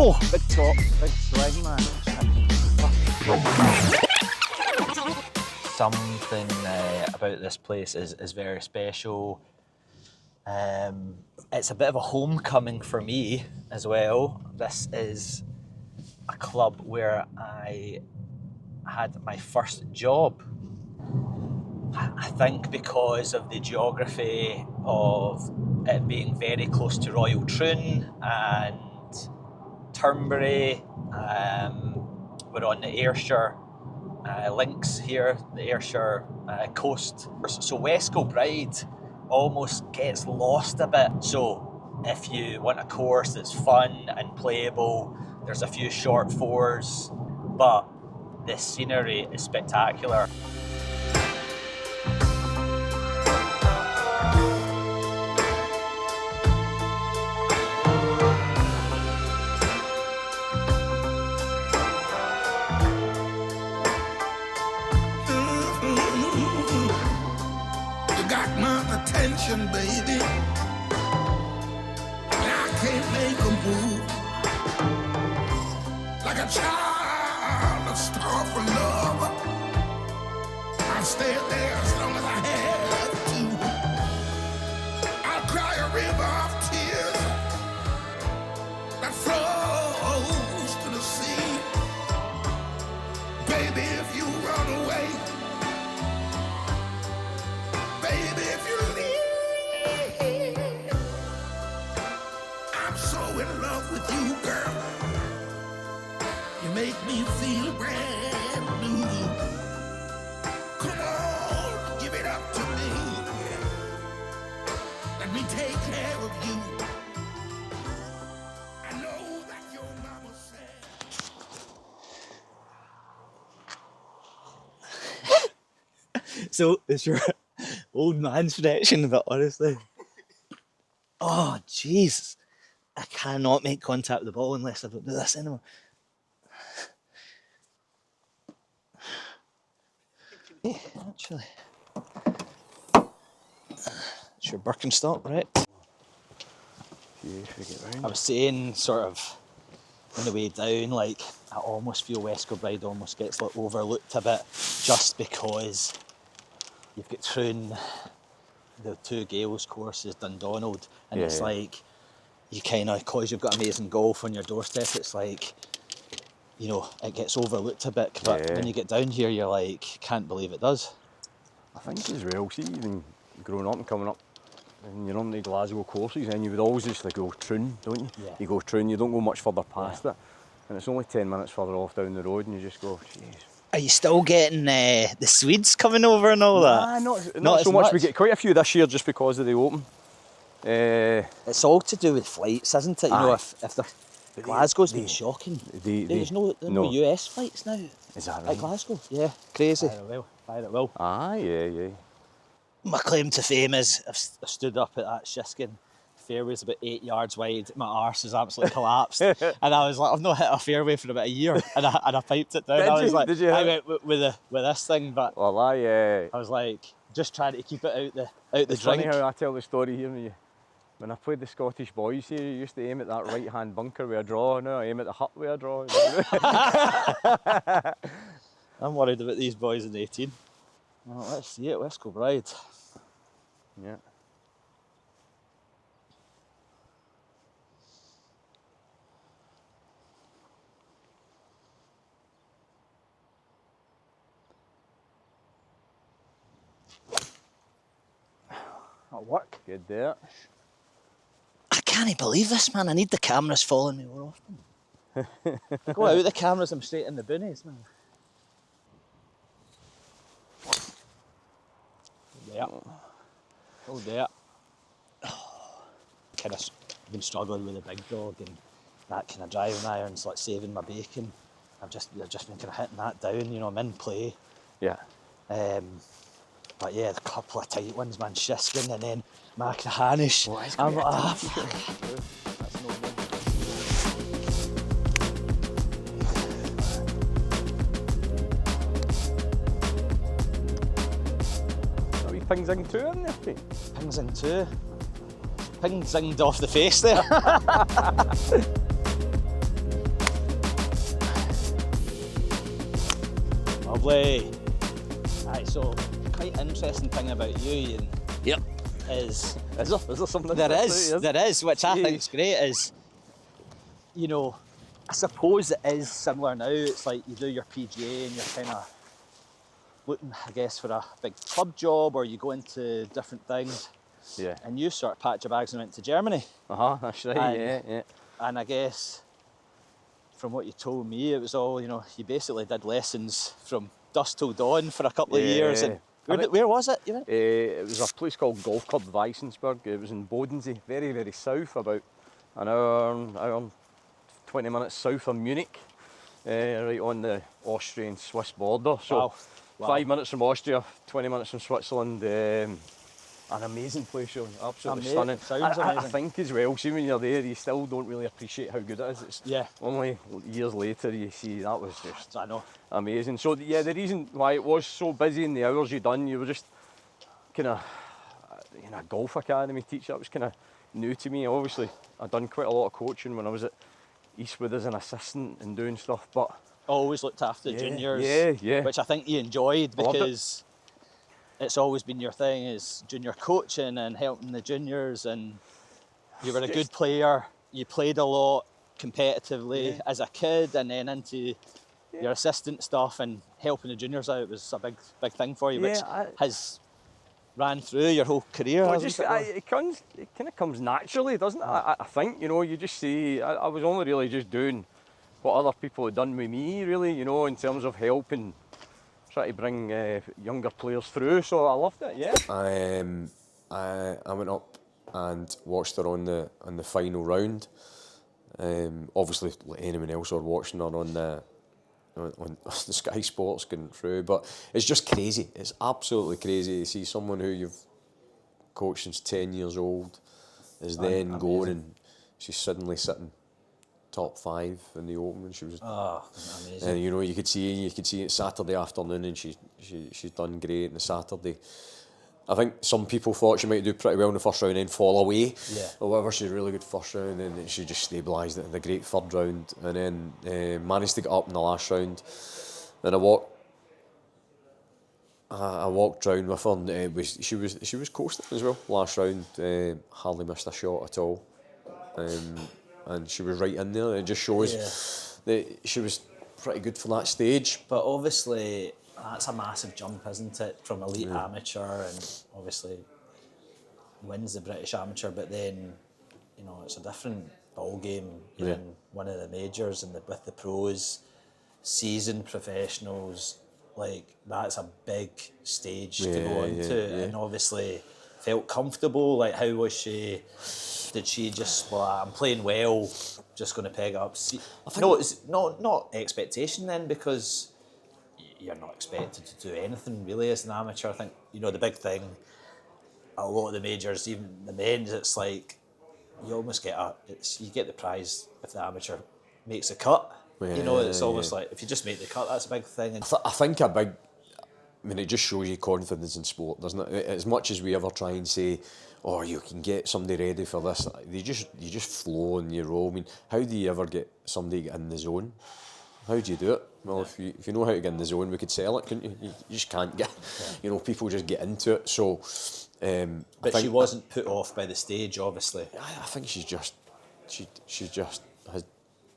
Oh, big top, big swing, man. Something about this place is very special. It's a bit of a homecoming for me as well. This is a club where I had my first job. I think because of the geography of it being very close to Royal Troon and Turnberry. We're on the Ayrshire links here, the Ayrshire coast. So West Kilbride almost gets lost a bit. So if you want a course that's fun and playable, there's a few short fours, but the scenery is spectacular. Baby, I can't make a move like a child, a star for love. I'll stay there as long as I have to. I'll cry a river of tears that flows to the sea. Baby, if you run away, baby, if you leave, in love with you, girl. You make me feel brand new. Come on, give it up to me. Let me take care of you. I know that your mama said. So it's your old man stretching, but honestly, oh Jesus. I cannot make contact with the ball unless I don't do this anymore. Hey, actually, it's your Birkenstock, right? I was saying, sort of, on the way down, like, I almost feel West Kilbride almost gets like, overlooked a bit, just because you've got Troon, the two Gales courses, Dundonald, and it's like, you kind of, because you've got amazing golf on your doorstep, it's like, you know, it gets overlooked a bit, but when you get down here, you're like, can't believe it does. I think as well, see, even growing up and coming up, and you're on the Glasgow courses, and you would always just like go Troon, don't you? Yeah. You go Troon, you don't go much further past it, and it's only 10 minutes further off down the road, and you just go, jeez. Are you still getting the Swedes coming over and all that? Not so much. We get quite a few this year just because of the Open. It's all to do with flights, isn't it? You know, if the Glasgow's been shocking. There's no US flights now. Is that right? At Glasgow, yeah, crazy. Fire it will. Aye, yeah. My claim to fame is I stood up at that Shiskin. Fairway's about 8 yards wide. My arse is absolutely collapsed, and I was like, I've not hit a fairway for about a year, and I piped it down. I went with this thing, but I was like just trying to keep it out the it's drink. Funny how I tell the story here. When I played the Scottish boys here, you used to aim at that right-hand bunker with a draw. Now I aim at the hut with a draw. I'm worried about these boys in 18. Well, let's see it, West Kilbride. Yeah. That'll work. Good there. I can't believe this, man. I need the cameras following me more often. Go out the cameras, I'm straight in the boonies, man. Oh dear. Kind of been struggling with the big dog and that kind of driving irons, like saving my bacon. I've just been kind of hitting that down, you know, I'm in play. Yeah. But yeah, a couple of tight ones, man. Shiskin and then Macnahanish. I'm like, that's no name. Are we ping-zing 2 in there, Pete? Ping-zing 2. Ping-zinged off the face there. Lovely. Aye, so quite interesting thing about you, Iain, Yep. is Is there something? there is, which I think's great, is, you know, I suppose it is similar now. It's like you do your PGA and you're kind of looking, I guess, for a big club job, or you go into different things. Yeah. And you sort of packed your bags and went to Germany. That's right. Yeah. And I guess from what you told me, it was all, you basically did lessons from dusk till dawn for a couple of years. And where was it? You went? It was a place called Golf Club Weissensburg. It was in Bodensee, very, very south, about an hour and 20 minutes south of Munich, right on the Austrian-Swiss border. So Wow. 5 minutes from Austria, 20 minutes from Switzerland. An amazing place, really. Absolutely stunning. Sounds I amazing. think as well, see, when you're there, you still don't really appreciate how good it is. It's only years later you see that was just amazing. So yeah, the reason why it was so busy in the hours you done, you were just kind of in a golf academy teacher. That was kind of new to me. Obviously, I'd done quite a lot of coaching when I was at Eastwood as an assistant and doing stuff, but always looked after the juniors, which I think you enjoyed, because it's always been your thing, is junior coaching and helping the juniors, and you were a good player. You played a lot competitively as a kid, and then into your assistant stuff and helping the juniors out was a big thing for you, which has ran through your whole career. Well, it kind of comes naturally, doesn't it? I think, you just see, I was only really just doing what other people had done with me, really, in terms of helping, try to bring younger players through. So I loved it. Yeah. I went up and watched her on the final round. Obviously, like anyone else, or watching her on the Sky Sports going through, but it's just crazy. It's absolutely crazy to see someone who you've coached since 10 years old is then going, and she's suddenly sitting top 5 in the Open when she was. Amazing. And you could see it Saturday afternoon, and she's done great on the Saturday. I think some people thought she might do pretty well in the first round and then fall away. Yeah. However, she's a really good first round, and then she just stabilised it in the great third round, and then managed to get up in the last round. And I walked round with her, and she was coasting as well last round. Hardly missed a shot at all, and she was right in there. It just shows that she was pretty good for that stage. But obviously, that's a massive jump, isn't it, from elite amateur, and obviously wins the British Amateur, but then, it's a different ball game. You're in one of the majors and with the pros, seasoned professionals, like that's a big stage to go into, and obviously felt comfortable. Like, how was she? Did she just, I'm playing well, just going to peg up? No, it's not expectation then, because you're not expected to do anything really as an amateur. I think, the big thing, a lot of the majors, even the men's, it's like you almost get you get the prize if the amateur makes a cut. It's almost like if you just make the cut, that's a big thing. And I think it just shows you confidence in sport, doesn't it? As much as we ever try and say, you can get somebody ready for this, you just flow and you roll. I mean, how do you ever get somebody in the zone? How do you do it? Well, if you know how to get in the zone, we could sell it, couldn't you? You just can't get, people just get into it. So, but she wasn't put off by the stage, obviously. I think she just has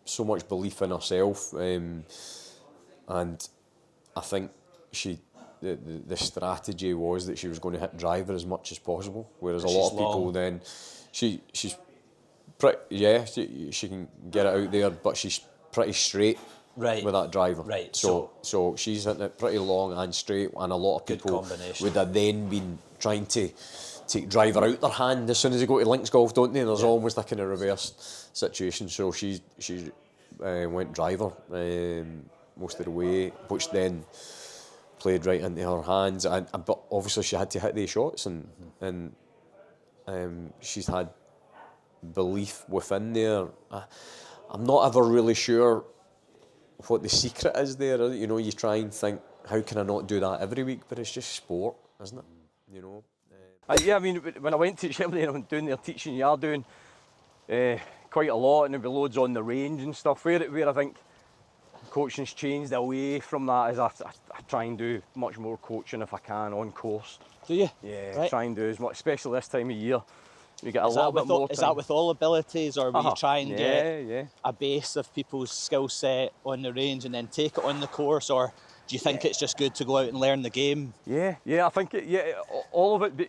so much belief in herself, and I think the strategy was that she was going to hit driver as much as possible, whereas a lot of people then she's pretty she can get it out there, but she's pretty straight. With that driver. Right. So she's hitting it pretty long and straight, and a lot of people would have then been trying to take driver out their hand as soon as they go to links golf, don't they? There's almost a kind of reverse situation. So she went driver most of the way, which then played right into her hands. But obviously she had to hit these shots, and she's had belief within there. I'm not ever really sure what the secret is there. You try and think, how can I not do that every week? But it's just sport, isn't it? I mean, when I went to Germany and I'm doing their teaching, you are doing quite a lot, and there'll be loads on the range and stuff, where I think coaching's changed away from that. As I try and do much more coaching if I can on course. Do you? Yeah, right. try and do as much, especially this time of year. You get a Is little that bit more time. Is that with all abilities, or will you try and get a a base of people's skill set on the range and then take it on the course, or do you think it's just good to go out and learn the game? Yeah, I think all of it. But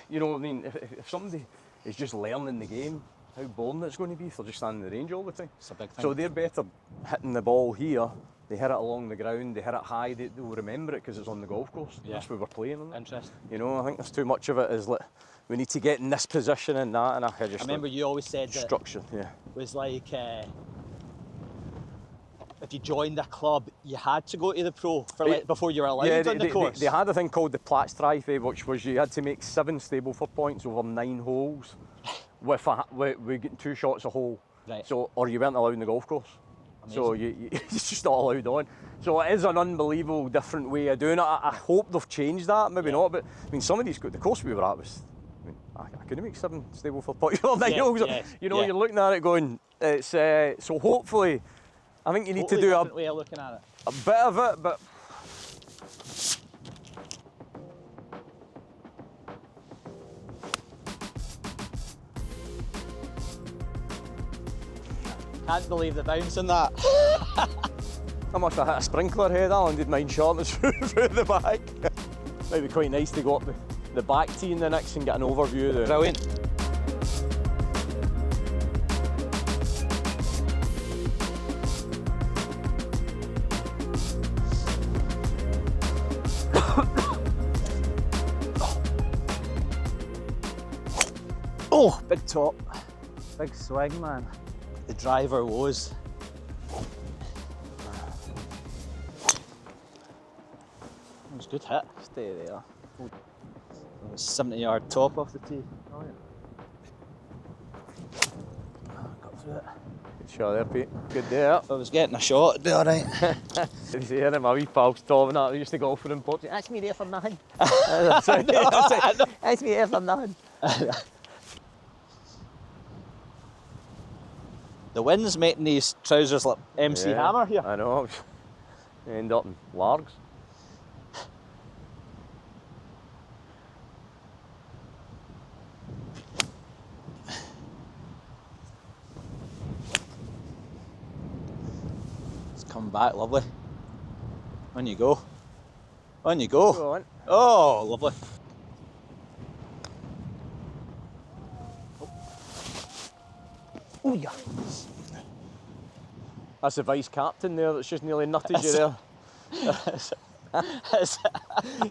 you know, I mean, if somebody is just learning the game, how boring it's going to be if they're just standing in the range all the time. It's a big thing. So they're better hitting the ball here. They hit it along the ground, they hit it high, they'll remember it because it's on the golf course. Yeah. That's where we're playing on it. Interesting. You know, I think there's too much of it is like, we need to get in this position and that, and I just remember you always said that structure, was like, if you joined a club, you had to go to the pro for before you were allowed on the course. They had a thing called the Platzstreife, which was you had to make 7 Stableford points over 9 holes with getting 2 shots a hole. Right. So, or you weren't allowed in the golf course. Amazing. So it's just not allowed on. So it is an unbelievable different way of doing it. I hope they've changed that, maybe not, but I mean some of these, the course we were at was, I couldn't make 7 Stableford points over 9 holes. You know, you're looking at it going, it's, so hopefully, I think you need to do a way of looking at it. A bit of it, but Can't believe the bounce in that. I must have hit a sprinkler head. I landed mine short and through the back. Might be quite nice to go up the back tee in the next and get an overview of the. Brilliant. Oh, big top. Big swing, man. The driver was. That was a good hit. Stay there. 70-yard top off the tee. Oh, yeah. Got through it. Good shot there, Pete. Good there. If I was getting a shot, it'd be alright. Did you hear him? My wee pal Tom and that, they used to golf for him. That's me there for nothing. That's me there for nothing. The wind's making these trousers like MC Hammer here. I know. You end up in Largs. It's come back, lovely. On you go. On you go. Go on. Oh, lovely. Oh yeah. That's the vice captain there that's just nearly nutted you there.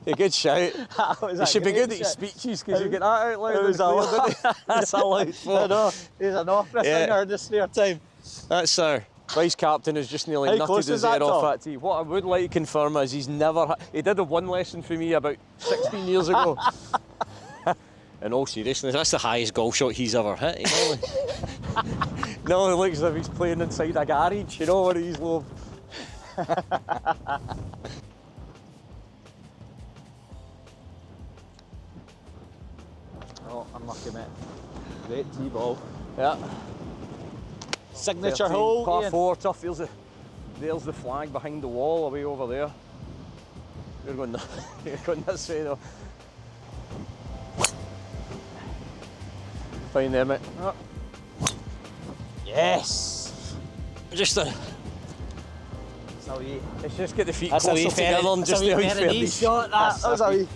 A good shout. It should be good at his speeches because you get that out loud. That's allowed for. I know. He's an opera singer in the spare time. That's our vice captain has just nearly nutted his head off that tee. What I would like to confirm is he's never. He did a 1 lesson for me about 16 years ago. In all seriousness, that's the highest golf shot he's ever hit. You know? No, it looks as if he's playing inside a garage, you know, where he's low. Oh, unlucky, mate. Great tee ball. Yeah. Signature 13, hole. Par Iain. 4, tough. There's the flag behind the wall away over there. You're going this way though. Fine there, mate. Oh. Yes. Just a. Let's just get the feet closer together and just a wee fairway shot. That was a wee.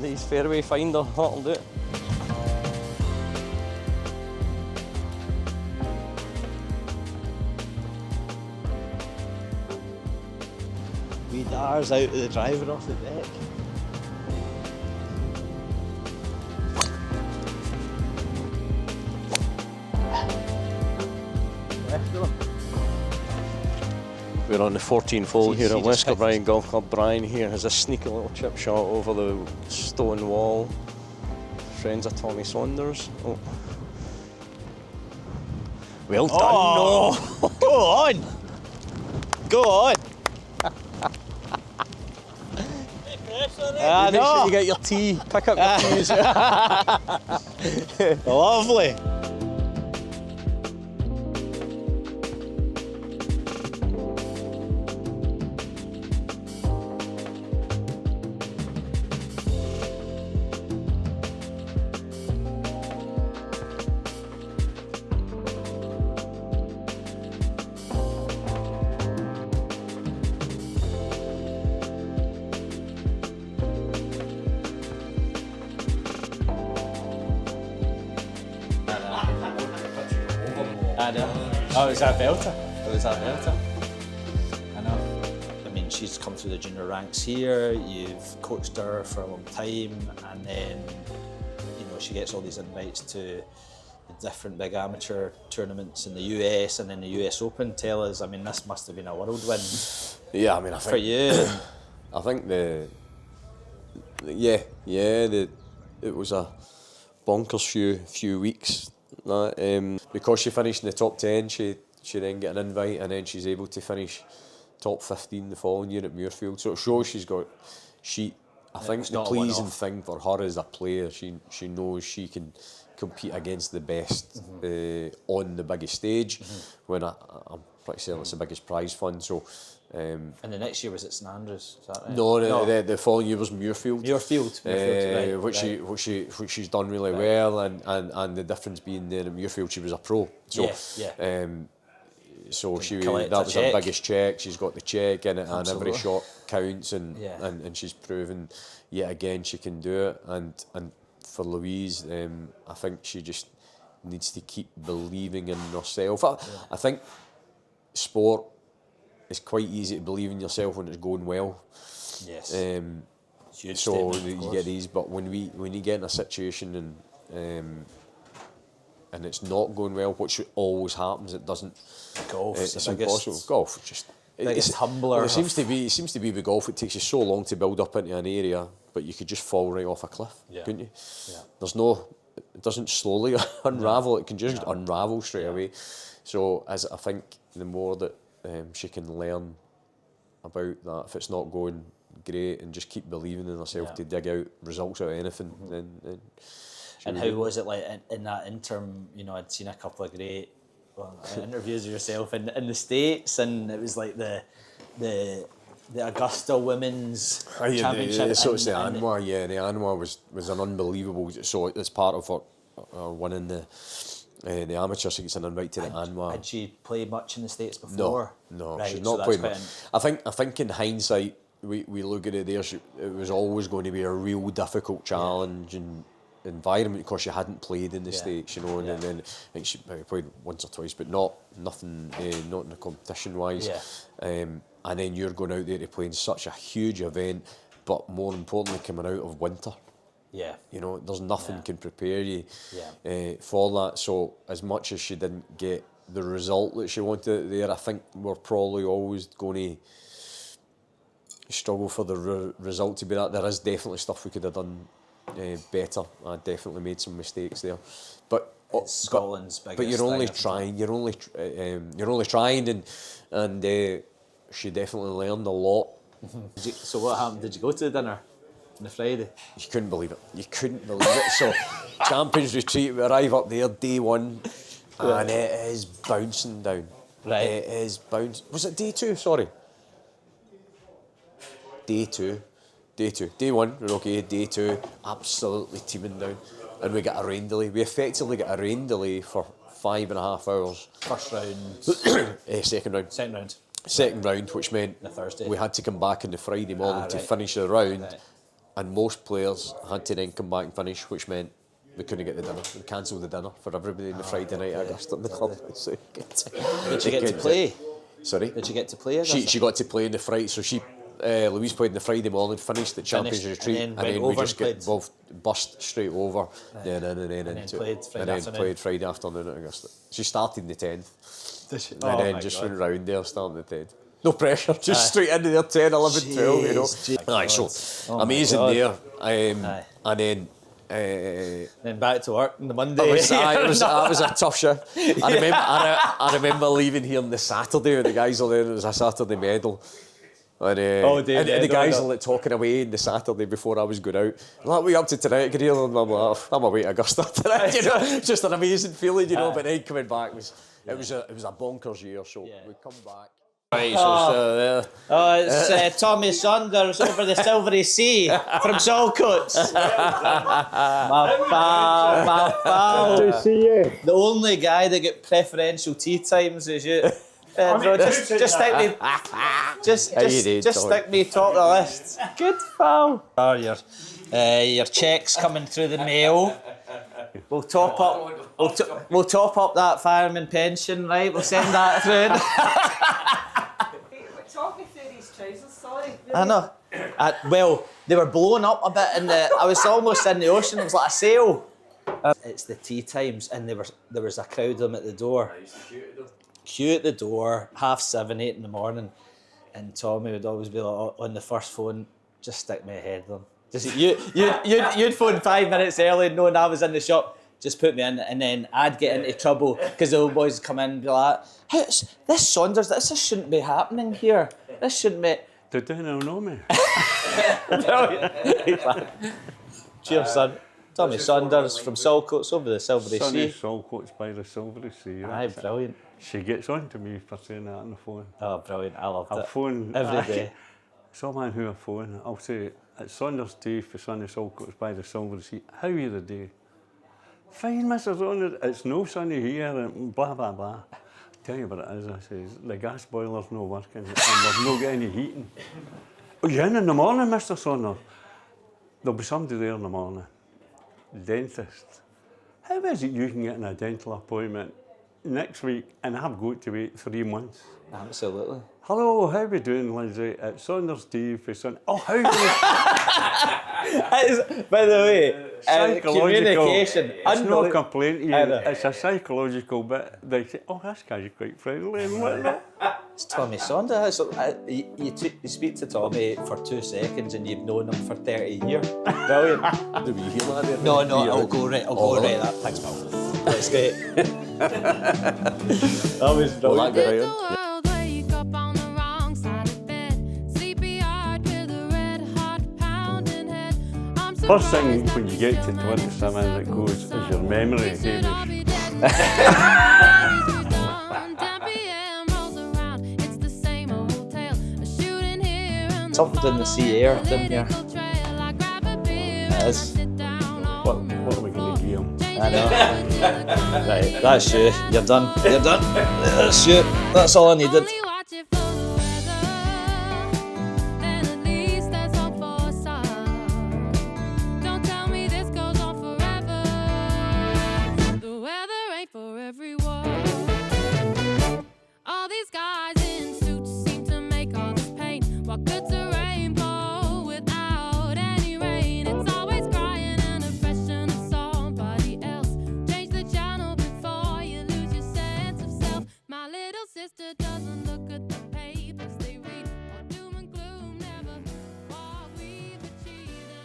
These fairway finder, that'll do it. Wee Darr's out of the driver off the deck. We're on the 14th hole here at West Kilbride Golf Club. Brian here has a sneaky little chip shot over the stone wall. Friends of Tommy Saunders. Oh. Well done. Oh, no. Go on. Go on. Make sure you get your tee. Pick up your tees. Lovely. know. Oh, it was a belter. It was a belter. I know. I mean, she's come through the junior ranks here. You've coached her for a long time, and then you know she gets all these invites to the different big amateur tournaments in the US and then the US Open. Tell us, I mean, this must have been a whirlwind. Yeah, I mean, I think for you. I think it was a bonkers few weeks. Because she finished in the top 10, she then get an invite, and then she's able to finish top 15 the following year at Muirfield. So it shows I think the pleasing thing for her as a player, she knows she can compete against the best on the biggest stage. When I'm pretty certain it's the biggest prize fund. So. And the next year was at St Andrews, is that right? No, the following year was Muirfield. Muirfield, right. Which she's done really well, and the difference being there at Muirfield, she was a pro. So, so that was her biggest check. She's got the check in it, and every shot counts, and she's proven yet again she can do it. And for Louise, I think she just needs to keep believing in herself. I think sport. It's quite easy to believe in yourself when it's going well. Yes. So you get these, but when you get in a situation and it's not going well, which always happens, it doesn't. Golf. It's impossible. Golf, it's humbler. Well, it seems to be with golf. It takes you so long to build up into an area, but you could just fall right off a cliff, couldn't you? Yeah. It doesn't slowly unravel. It can just unravel straight away. So I think the more that she can learn about that, if it's not going great, and just keep believing in herself to dig out results out of anything. Then and how was it like in that interim? You know, I'd seen a couple of great interviews of yourself in the States, and it was like the Augusta Women's Championship. So it's the ANWA, the ANWA was an unbelievable. So it's part of her winning the amateur, so gets an invite to the ANWA. Had she played much in the States before? No, right, she's not played much. I think in hindsight, we look at it there, it was always going to be a real difficult challenge and environment because she hadn't played in the States, you know, and then I think she maybe played once or twice, but nothing not in the competition wise. And then you're going out there to play in such a huge event, but more importantly coming out of winter. Yeah. You know, there's nothing can prepare you for that. So as much as she didn't get the result that she wanted there, I think we're probably always going to struggle for the result to be that. There is definitely stuff we could have done better. I definitely made some mistakes there. But it's Scotland's biggest. But you're only trying. You're only trying, and she definitely learned a lot. So what happened? Did you go to the dinner? On the Friday. You couldn't believe it. So, Champions Retreat, we arrive up there day one, and it is bouncing down. Right. It is bouncing. Was it day two? Sorry. Day two. Day one, we're okay. Day two, absolutely teeming down. And we get a rain delay. We effectively get a rain delay for 5.5 hours. First round. Second round. Second round, which meant the Thursday. We had to come back on the Friday morning to finish the round. Right. And most players had to then come back and finish, which meant we couldn't get the dinner. We cancelled the dinner for everybody on the Friday night at Augusta in the club. So did you get to play? Sorry? Did you get to play? She got to play in the Friday. So Louise played in the Friday morning, finished the Champions Retreat, and then we just get both bust straight over, then in and then into it. And then played Friday afternoon at Augusta. She started in the 10th. And then just went round there, starting the 10th. No pressure, just straight into there, 10, 11, 12, you know. Aye, so amazing there. And then back to work on the Monday. It was a tough shift. I remember leaving here on the Saturday, and the guys are there, and it was a Saturday medal. And the guys are like talking away on the Saturday before I was going out. Like, we up to tonight, Gabriel? And I'm like, I'm away to Augusta tonight. You know, just an amazing feeling, you know. But then coming back it was a bonkers year. So we come back. Right, so it's Tommy Saunders over the Silvery Sea from Saltcoats. My pal. Good to see you. The only guy that get preferential tea times is you. Just stick me. Just stick me top of the list. Good pal. Your checks coming through the mail. We'll top up. We'll top up that fireman pension, right? We'll send that through. Talk me through these trousers, sorry. I know. Well, they were blowing up a bit I was almost in the ocean, it was like a sail. It's the tea times and there was a crowd of them at the door. Queue at the door, 7:30, 8 in the morning. And Tommy would always be like, on the first phone, just stick my head on. Just, you'd phone 5 minutes early knowing I was in the shop, just put me in, and then I'd get into trouble because the old boys would come in and be like, this Saunders, this shouldn't be happening here. This shouldn't be. They don't know me. Cheers, son. Tommy Saunders from Saltcoats over the Silvery Sunny Sea. Saltcoats by the Silvery Sea. Aye, brilliant. She gets on to me for saying that on the phone. Oh, brilliant. I loved I'll it. phone every day. Someone who I phone, I'll say, it's Saunders Day for Sunny Saltcoats by the Silvery Sea. How are you today? Fine, Mr. Saunders. It's no sunny here and blah, blah, blah. Tell you what it is, I says, the gas boiler's not working and we've not got any heating. Oh, you're in the morning, Mr. Saunders? There'll be somebody there in the morning. Dentist. How is it you can get a dental appointment next week and I've got to wait 3 months? Absolutely. Hello, how are we doing, Lindsay? It's Saunders Day for Sun. Oh, how do By the way, communication. It's not a complaint to you, it's a psychological bit. They say, oh, this guy's quite friendly and whatnot. It's Tommy Saunders. You speak to Tommy for 2 seconds and you've known him for 30 years. Brilliant. Do we hear that there? No, I'll go right. That. Thanks, pal. That's great. That was brilliant. Well, that'd be right on. First thing when you get to 27 that goes is your memory, Hamish. Something in the sea air, didn't you? It is. What are we going to give him? I know. Right, that's you. You're done. You're done. That's you. That's all I needed.